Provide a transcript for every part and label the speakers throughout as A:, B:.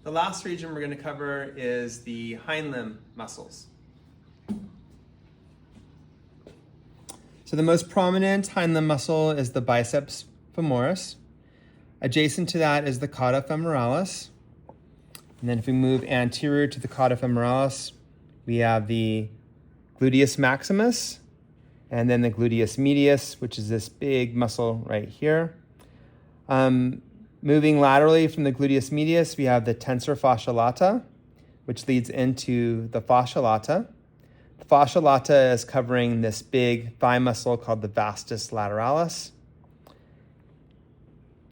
A: The last region we're going to cover is the hind limb muscles. So the most prominent hind limb muscle is the biceps femoris. Adjacent to that is the cauda femoralis. And then if we move anterior to the cauda femoralis, we have the gluteus maximus, and then the gluteus medius, which is this big muscle right here. Moving laterally from the gluteus medius, we have the tensor fascia lata, which leads into the fascia lata. The fascia lata is covering this big thigh muscle called the vastus lateralis.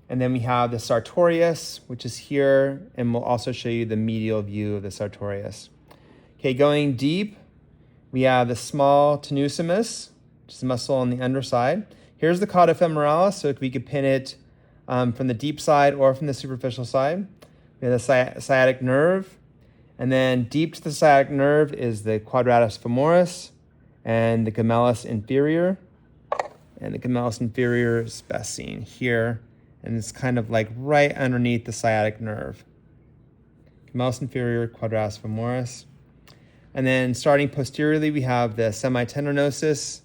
A: And then we have the sartorius, which is here, and we'll also show you the medial view of the sartorius. Okay, going deep, we have the small tenusimus, which is a muscle on the underside. Here's the cauda femoralis, so we could pin it from the deep side or from the superficial side. We have the sciatic nerve, and then deep to the sciatic nerve is the quadratus femoris and the gemellus inferior. And the gemellus inferior is best seen here, and it's kind of like right underneath the sciatic nerve. Gemellus inferior, quadratus femoris. And then starting posteriorly, we have the semitendinosus,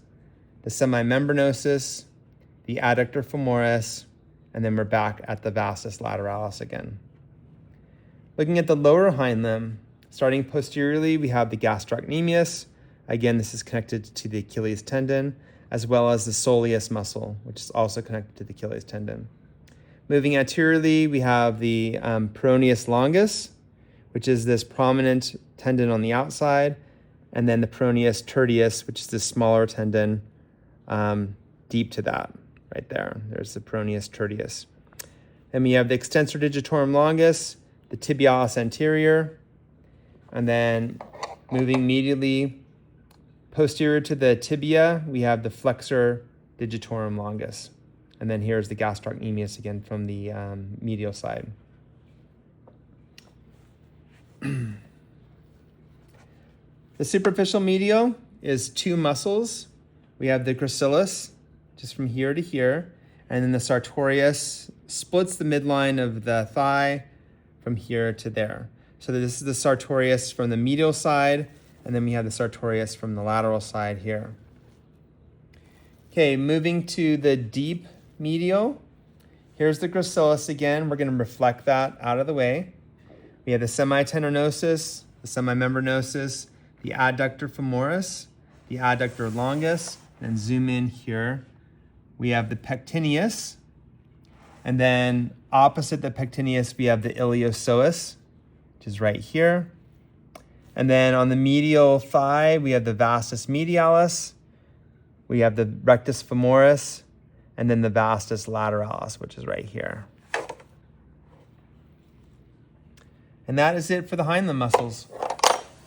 A: the semimembranosus, the adductor femoris, and then we're back at the vastus lateralis again. Looking at the lower hind limb, starting posteriorly, we have the gastrocnemius. Again, this is connected to the Achilles tendon, as well as the soleus muscle, which is also connected to the Achilles tendon. Moving anteriorly, we have the peroneus longus, which is this prominent tendon on the outside, and then the peroneus tertius, which is this smaller tendon deep to that. Right there, there's the peroneus tertius. Then we have the extensor digitorum longus, the tibialis anterior, and then moving medially posterior to the tibia, we have the flexor digitorum longus. And then here's the gastrocnemius again from the medial side. The superficial medial is two muscles. We have the gracilis, just from here to here, and then the sartorius splits the midline of the thigh from here to there. So this is the sartorius from the medial side, and then we have the sartorius from the lateral side here. Okay, moving to the deep medial. Here's the gracilis again. We're going to reflect that out of the way. We have the semitendinosus, the semimembranosus, the adductor femoris, the adductor longus, and zoom in here. We have the pectineus, and then opposite the pectineus, we have the iliopsoas, which is right here. And then on the medial thigh, we have the vastus medialis, we have the rectus femoris, and then the vastus lateralis, which is right here. And that is it for the hind limb muscles.